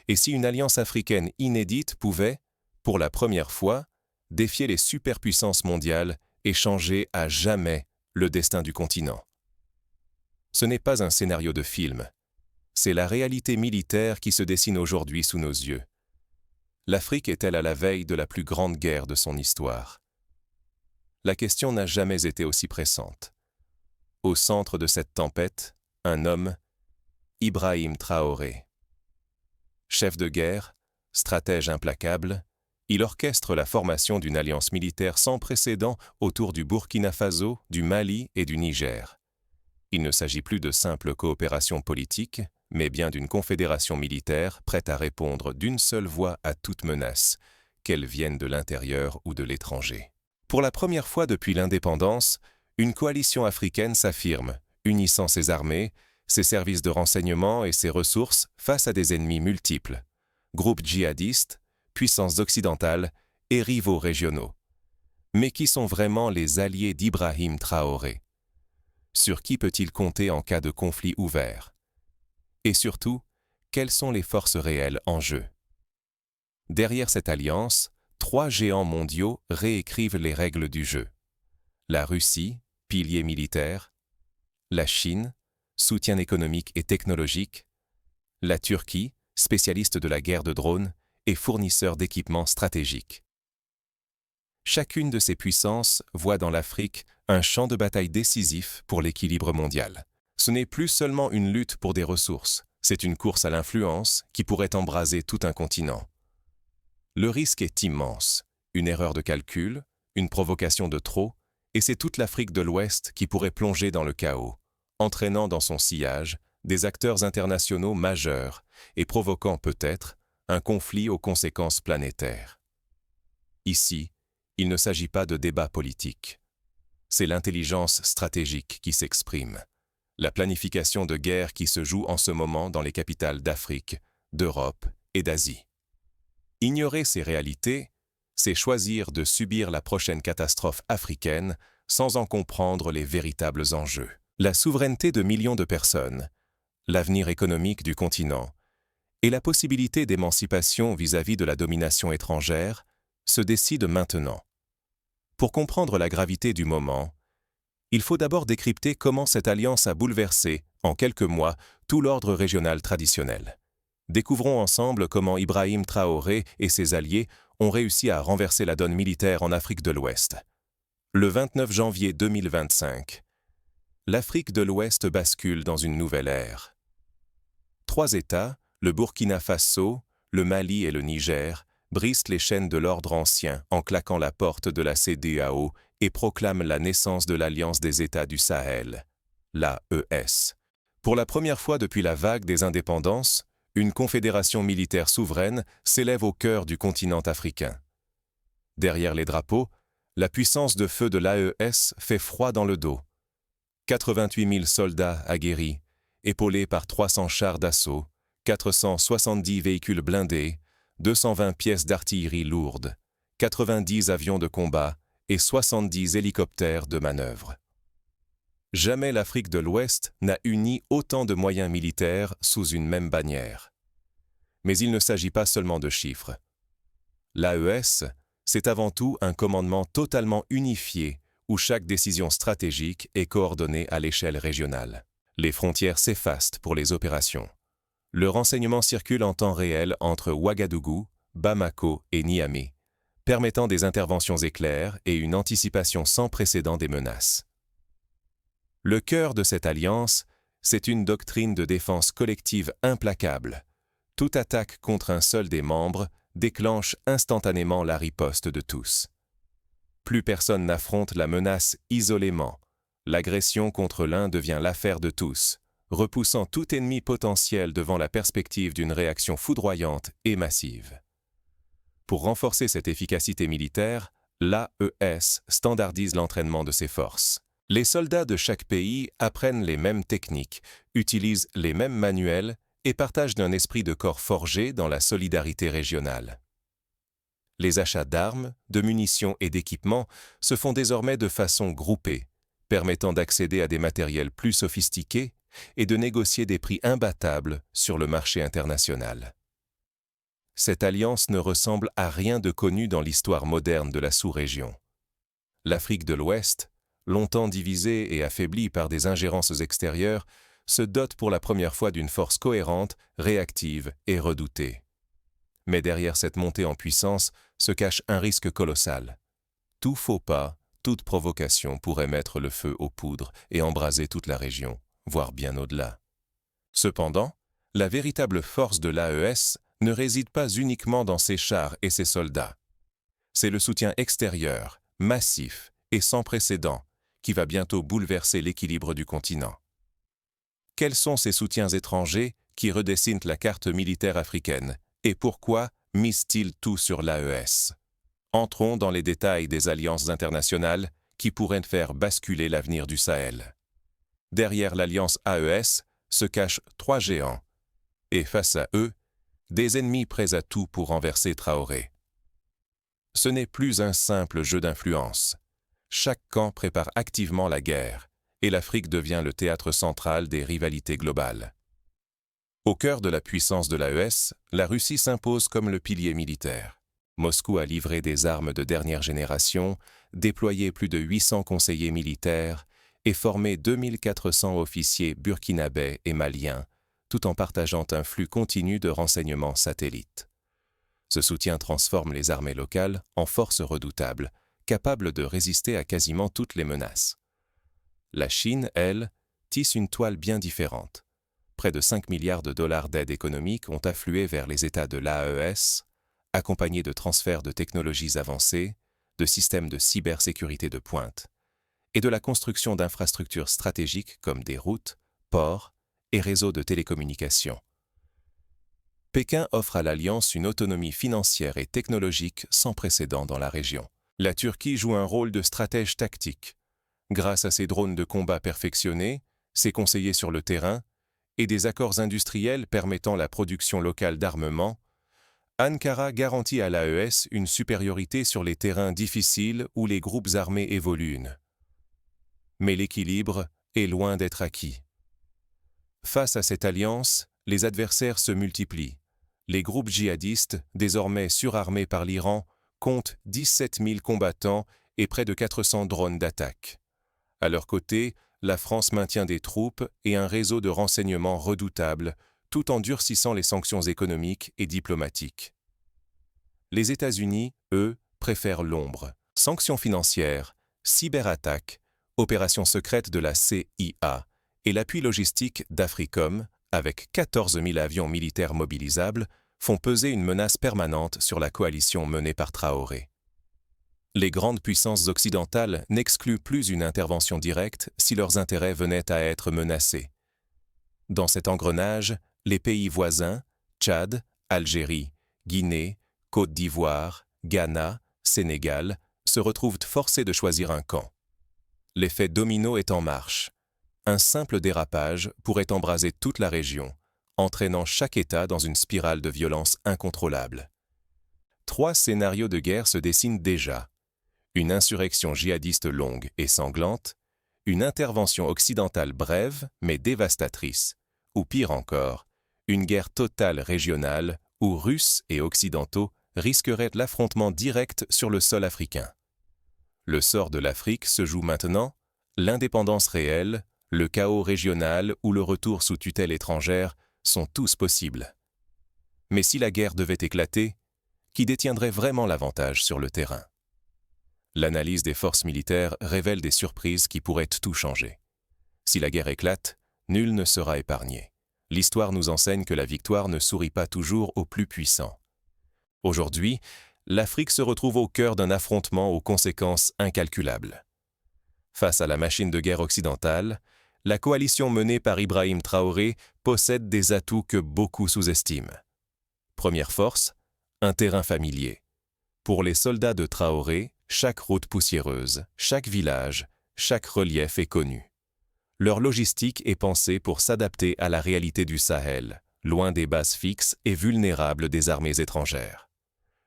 et si une alliance africaine inédite pouvait, pour la première fois, défier les superpuissances mondiales et changer à jamais le destin du continent. Ce n'est pas un scénario de film, c'est la réalité militaire qui se dessine aujourd'hui sous nos yeux. L'Afrique est-elle à la veille de la plus grande guerre de son histoire? La question n'a jamais été aussi pressante. Au centre de cette tempête, un homme, Ibrahim Traoré. Chef de guerre, stratège implacable, il orchestre la formation d'une alliance militaire sans précédent autour du Burkina Faso, du Mali et du Niger. Il ne s'agit plus de simple coopération politique, mais bien d'une confédération militaire prête à répondre d'une seule voix à toute menace, qu'elle vienne de l'intérieur ou de l'étranger. Pour la première fois depuis l'indépendance, une coalition africaine s'affirme, unissant ses armées, ses services de renseignement et ses ressources face à des ennemis multiples, groupes djihadistes, puissances occidentales et rivaux régionaux. Mais qui sont vraiment les alliés d'Ibrahim Traoré? Sur qui peut-il compter en cas de conflit ouvert? Et surtout, quelles sont les forces réelles en jeu? Derrière cette alliance, 3 géants mondiaux réécrivent les règles du jeu. La Russie, pilier militaire, la Chine, soutien économique et technologique, la Turquie, spécialiste de la guerre de drones et fournisseur d'équipements stratégiques. Chacune de ces puissances voit dans l'Afrique un champ de bataille décisif pour l'équilibre mondial. Ce n'est plus seulement une lutte pour des ressources, c'est une course à l'influence qui pourrait embraser tout un continent. Le risque est immense, une erreur de calcul, une provocation de trop, et c'est toute l'Afrique de l'Ouest qui pourrait plonger dans le chaos, entraînant dans son sillage des acteurs internationaux majeurs et provoquant peut-être un conflit aux conséquences planétaires. Ici, il ne s'agit pas de débat politique. C'est l'intelligence stratégique qui s'exprime, la planification de guerre qui se joue en ce moment dans les capitales d'Afrique, d'Europe et d'Asie. Ignorer ces réalités, c'est choisir de subir la prochaine catastrophe africaine sans en comprendre les véritables enjeux. La souveraineté de millions de personnes, l'avenir économique du continent et la possibilité d'émancipation vis-à-vis de la domination étrangère se décident maintenant. Pour comprendre la gravité du moment, il faut d'abord décrypter comment cette alliance a bouleversé, en quelques mois, tout l'ordre régional traditionnel. Découvrons ensemble comment Ibrahim Traoré et ses alliés ont réussi à renverser la donne militaire en Afrique de l'Ouest. Le 29 janvier 2025, l'Afrique de l'Ouest bascule dans une nouvelle ère. 3 États, le Burkina Faso, le Mali et le Niger, brisent les chaînes de l'ordre ancien en claquant la porte de la CEDEAO et proclament la naissance de l'Alliance des États du Sahel, l'AES. Pour la première fois depuis la vague des indépendances, une confédération militaire souveraine s'élève au cœur du continent africain. Derrière les drapeaux, la puissance de feu de l'AES fait froid dans le dos. 88 000 soldats aguerris, épaulés par 300 chars d'assaut, 470 véhicules blindés, 220 pièces d'artillerie lourde, 90 avions de combat et 70 hélicoptères de manœuvre. Jamais l'Afrique de l'Ouest n'a uni autant de moyens militaires sous une même bannière. Mais il ne s'agit pas seulement de chiffres. L'AES, c'est avant tout un commandement totalement unifié où chaque décision stratégique est coordonnée à l'échelle régionale. Les frontières s'effacent pour les opérations. Le renseignement circule en temps réel entre Ouagadougou, Bamako et Niamey, permettant des interventions éclairs et une anticipation sans précédent des menaces. Le cœur de cette alliance, c'est une doctrine de défense collective implacable. Toute attaque contre un seul des membres déclenche instantanément la riposte de tous. Plus personne n'affronte la menace isolément. L'agression contre l'un devient l'affaire de tous, repoussant tout ennemi potentiel devant la perspective d'une réaction foudroyante et massive. Pour renforcer cette efficacité militaire, l'AES standardise l'entraînement de ses forces. Les soldats de chaque pays apprennent les mêmes techniques, utilisent les mêmes manuels et partagent un esprit de corps forgé dans la solidarité régionale. Les achats d'armes, de munitions et d'équipements se font désormais de façon groupée, permettant d'accéder à des matériels plus sophistiqués et de négocier des prix imbattables sur le marché international. cette alliance ne ressemble à rien de connu dans l'histoire moderne de la sous-région. L'Afrique de l'Ouest, longtemps divisée et affaiblie par des ingérences extérieures, se dote pour la première fois d'une force cohérente, réactive et redoutée. Mais derrière cette montée en puissance se cache un risque colossal. Tout faux pas, toute provocation pourrait mettre le feu aux poudres et embraser toute la région, voire bien au-delà. Cependant, la véritable force de l'AES ne réside pas uniquement dans ses chars et ses soldats. C'est le soutien extérieur, massif et sans précédent, qui va bientôt bouleverser l'équilibre du continent. Quels sont ces soutiens étrangers qui redessinent la carte militaire africaine et pourquoi misent-ils tout sur l'AES? Entrons dans les détails des alliances internationales qui pourraient faire basculer l'avenir du Sahel. Derrière l'alliance AES se cachent 3 géants, et face à eux, des ennemis prêts à tout pour renverser Traoré. Ce n'est plus un simple jeu d'influence. Chaque camp prépare activement la guerre, et l'Afrique devient le théâtre central des rivalités globales. Au cœur de la puissance de l'AES, la Russie s'impose comme le pilier militaire. Moscou a livré des armes de dernière génération, déployé plus de 800 conseillers militaires et formé 2400 officiers burkinabés et maliens, tout en partageant un flux continu de renseignements satellites. Ce soutien transforme les armées locales en forces redoutables, capables de résister à quasiment toutes les menaces. La Chine, elle, tisse une toile bien différente. Près de 5 milliards de dollars d'aide économique ont afflué vers les États de l'AES, accompagnés de transferts de technologies avancées, de systèmes de cybersécurité de pointe, et de la construction d'infrastructures stratégiques comme des routes, ports et réseaux de télécommunications. Pékin offre à l'Alliance une autonomie financière et technologique sans précédent dans la région. La Turquie joue un rôle de stratège tactique. Grâce à ses drones de combat perfectionnés, ses conseillers sur le terrain et des accords industriels permettant la production locale d'armements, Ankara garantit à l'AES une supériorité sur les terrains difficiles où les groupes armés évoluent. Mais l'équilibre est loin d'être acquis. Face à cette alliance, les adversaires se multiplient. Les groupes djihadistes, désormais surarmés par l'Iran, comptent 17 000 combattants et près de 400 drones d'attaque. À leur côté, la France maintient des troupes et un réseau de renseignements redoutables, tout en durcissant les sanctions économiques et diplomatiques. Les États-Unis, eux, préfèrent l'ombre. Sanctions financières, cyberattaques, opérations secrètes de la CIA et l'appui logistique d'Africom, avec 14 000 avions militaires mobilisables, font peser une menace permanente sur la coalition menée par Traoré. Les grandes puissances occidentales n'excluent plus une intervention directe si leurs intérêts venaient à être menacés. Dans cet engrenage, les pays voisins, Tchad, Algérie, Guinée, Côte d'Ivoire, Ghana, Sénégal, se retrouvent forcés de choisir un camp. L'effet domino est en marche. Un simple dérapage pourrait embraser toute la région, entraînant chaque État dans une spirale de violence incontrôlable. 3 scénarios de guerre se dessinent déjà. Une insurrection djihadiste longue et sanglante, une intervention occidentale brève mais dévastatrice, ou pire encore, une guerre totale régionale où Russes et Occidentaux risqueraient l'affrontement direct sur le sol africain. Le sort de l'Afrique se joue maintenant, l'indépendance réelle, le chaos régional ou le retour sous tutelle étrangère sont tous possibles. Mais si la guerre devait éclater, qui détiendrait vraiment l'avantage sur le terrain? L'analyse des forces militaires révèle des surprises qui pourraient tout changer. Si la guerre éclate, nul ne sera épargné. L'histoire nous enseigne que la victoire ne sourit pas toujours aux plus puissants. Aujourd'hui, l'Afrique se retrouve au cœur d'un affrontement aux conséquences incalculables. Face à la machine de guerre occidentale, la coalition menée par Ibrahim Traoré possède des atouts que beaucoup sous-estiment. Première force, un terrain familier. Pour les soldats de Traoré, chaque route poussiéreuse, chaque village, chaque relief est connu. Leur logistique est pensée pour s'adapter à la réalité du Sahel, loin des bases fixes et vulnérables des armées étrangères.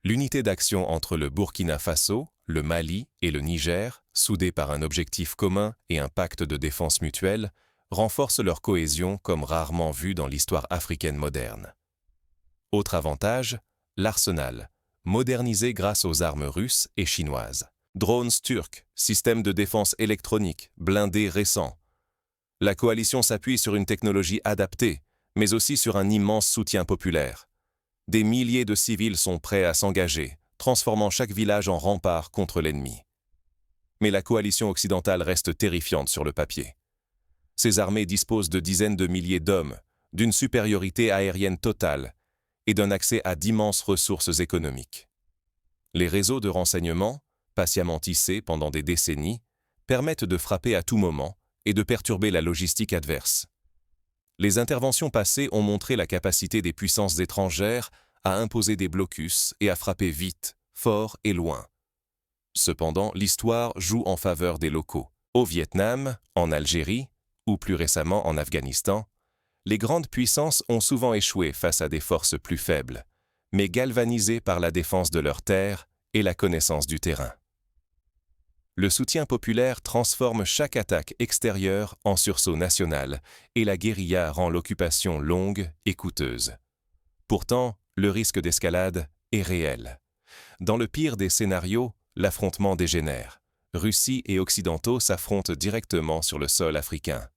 L'unité d'action entre le Burkina Faso, le Mali et le Niger, soudée par un objectif commun et un pacte de défense mutuelle, renforce leur cohésion comme rarement vu dans l'histoire africaine moderne. Autre avantage, l'arsenal, modernisé grâce aux armes russes et chinoises. Drones turcs, systèmes de défense électronique, blindés récents. La coalition s'appuie sur une technologie adaptée, mais aussi sur un immense soutien populaire. Des milliers de civils sont prêts à s'engager, transformant chaque village en rempart contre l'ennemi. Mais la coalition occidentale reste terrifiante sur le papier. Ces armées disposent de dizaines de milliers d'hommes, d'une supériorité aérienne totale et d'un accès à d'immenses ressources économiques. Les réseaux de renseignement, patiemment tissés pendant des décennies, permettent de frapper à tout moment et de perturber la logistique adverse. Les interventions passées ont montré la capacité des puissances étrangères à imposer des blocus et à frapper vite, fort et loin. Cependant, l'histoire joue en faveur des locaux. Au Vietnam, en Algérie, ou plus récemment en Afghanistan, les grandes puissances ont souvent échoué face à des forces plus faibles, mais galvanisées par la défense de leurs terres et la connaissance du terrain. Le soutien populaire transforme chaque attaque extérieure en sursaut national et la guérilla rend l'occupation longue et coûteuse. Pourtant, le risque d'escalade est réel. Dans le pire des scénarios, l'affrontement dégénère. Russie et Occidentaux s'affrontent directement sur le sol africain.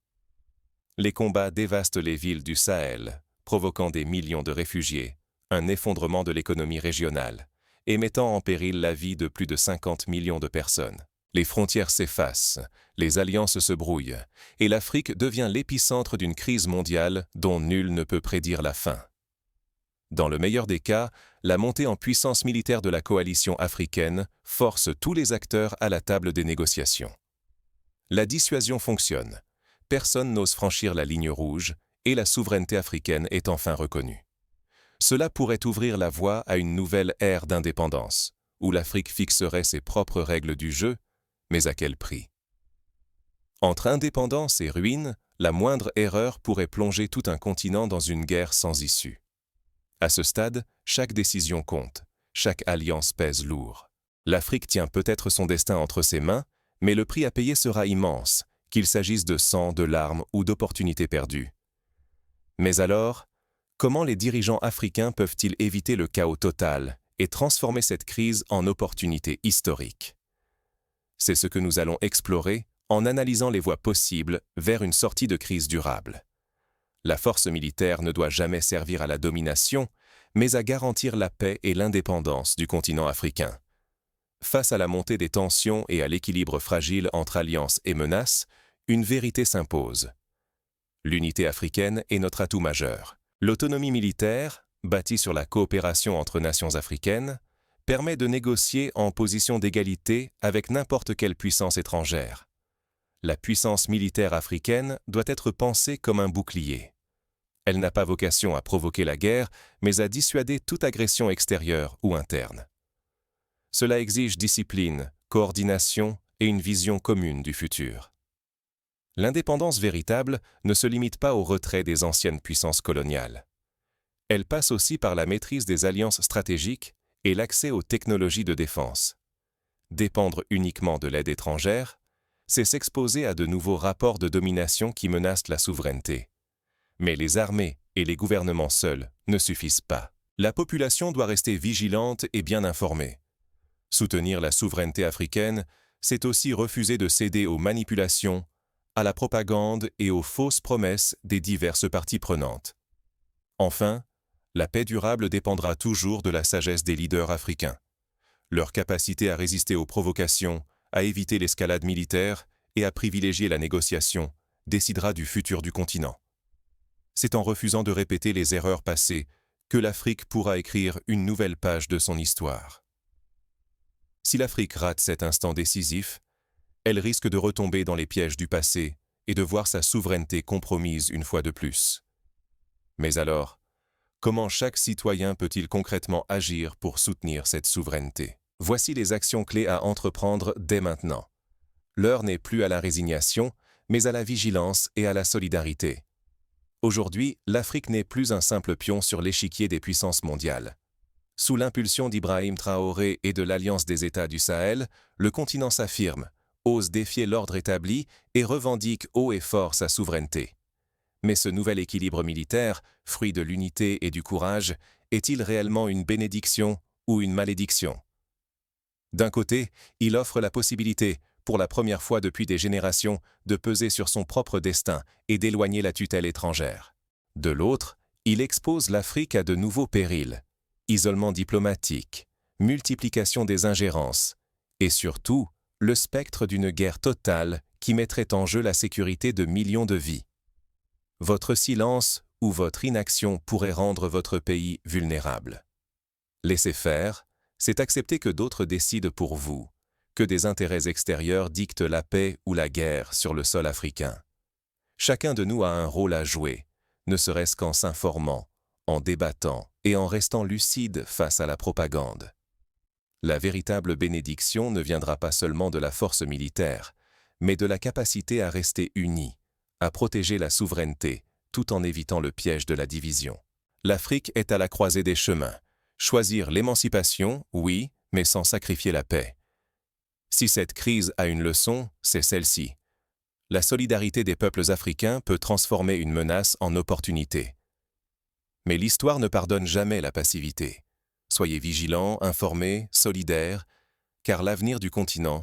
Les combats dévastent les villes du Sahel, provoquant des millions de réfugiés, un effondrement de l'économie régionale et mettant en péril la vie de plus de 50 millions de personnes. Les frontières s'effacent, les alliances se brouillent, et l'Afrique devient l'épicentre d'une crise mondiale dont nul ne peut prédire la fin. Dans le meilleur des cas, la montée en puissance militaire de la coalition africaine force tous les acteurs à la table des négociations. La dissuasion fonctionne. Personne n'ose franchir la ligne rouge et la souveraineté africaine est enfin reconnue. Cela pourrait ouvrir la voie à une nouvelle ère d'indépendance, où l'Afrique fixerait ses propres règles du jeu, mais à quel prix? Entre indépendance et ruine, la moindre erreur pourrait plonger tout un continent dans une guerre sans issue. À ce stade, chaque décision compte, chaque alliance pèse lourd. L'Afrique tient peut-être son destin entre ses mains, mais le prix à payer sera immense, qu'il s'agisse de sang, de larmes ou d'opportunités perdues. Mais alors, comment les dirigeants africains peuvent-ils éviter le chaos total et transformer cette crise en opportunité historique? C'est ce que nous allons explorer en analysant les voies possibles vers une sortie de crise durable. La force militaire ne doit jamais servir à la domination, mais à garantir la paix et l'indépendance du continent africain. Face à la montée des tensions et à l'équilibre fragile entre alliances et menaces, une vérité s'impose. L'unité africaine est notre atout majeur. L'autonomie militaire, bâtie sur la coopération entre nations africaines, permet de négocier en position d'égalité avec n'importe quelle puissance étrangère. La puissance militaire africaine doit être pensée comme un bouclier. Elle n'a pas vocation à provoquer la guerre, mais à dissuader toute agression extérieure ou interne. Cela exige discipline, coordination et une vision commune du futur. L'indépendance véritable ne se limite pas au retrait des anciennes puissances coloniales. Elle passe aussi par la maîtrise des alliances stratégiques et l'accès aux technologies de défense. Dépendre uniquement de l'aide étrangère, c'est s'exposer à de nouveaux rapports de domination qui menacent la souveraineté. Mais les armées et les gouvernements seuls ne suffisent pas. La population doit rester vigilante et bien informée. Soutenir la souveraineté africaine, c'est aussi refuser de céder aux manipulations, à la propagande et aux fausses promesses des diverses parties prenantes. Enfin, la paix durable dépendra toujours de la sagesse des leaders africains. Leur capacité à résister aux provocations, à éviter l'escalade militaire et à privilégier la négociation décidera du futur du continent. C'est en refusant de répéter les erreurs passées que l'Afrique pourra écrire une nouvelle page de son histoire. Si l'Afrique rate cet instant décisif, elle risque de retomber dans les pièges du passé et de voir sa souveraineté compromise une fois de plus. Mais alors, comment chaque citoyen peut-il concrètement agir pour soutenir cette souveraineté? Voici les actions clés à entreprendre dès maintenant. L'heure n'est plus à la résignation, mais à la vigilance et à la solidarité. Aujourd'hui, l'Afrique n'est plus un simple pion sur l'échiquier des puissances mondiales. Sous l'impulsion d'Ibrahim Traoré et de l'Alliance des États du Sahel, le continent s'affirme, ose défier l'ordre établi et revendique haut et fort sa souveraineté. Mais ce nouvel équilibre militaire, fruit de l'unité et du courage, est-il réellement une bénédiction ou une malédiction? D'un côté, il offre la possibilité, pour la première fois depuis des générations, de peser sur son propre destin et d'éloigner la tutelle étrangère. De l'autre, il expose l'Afrique à de nouveaux périls, isolement diplomatique, multiplication des ingérences, et surtout, le spectre d'une guerre totale qui mettrait en jeu la sécurité de millions de vies. Votre silence ou votre inaction pourrait rendre votre pays vulnérable. Laisser faire, c'est accepter que d'autres décident pour vous, que des intérêts extérieurs dictent la paix ou la guerre sur le sol africain. Chacun de nous a un rôle à jouer, ne serait-ce qu'en s'informant, en débattant et en restant lucide face à la propagande. La véritable bénédiction ne viendra pas seulement de la force militaire, mais de la capacité à rester unis, à protéger la souveraineté, tout en évitant le piège de la division. L'Afrique est à la croisée des chemins. Choisir l'émancipation, oui, mais sans sacrifier la paix. Si cette crise a une leçon, c'est celle-ci. La solidarité des peuples africains peut transformer une menace en opportunité. Mais l'histoire ne pardonne jamais la passivité. Soyez vigilants, informés, solidaires, car l'avenir du continent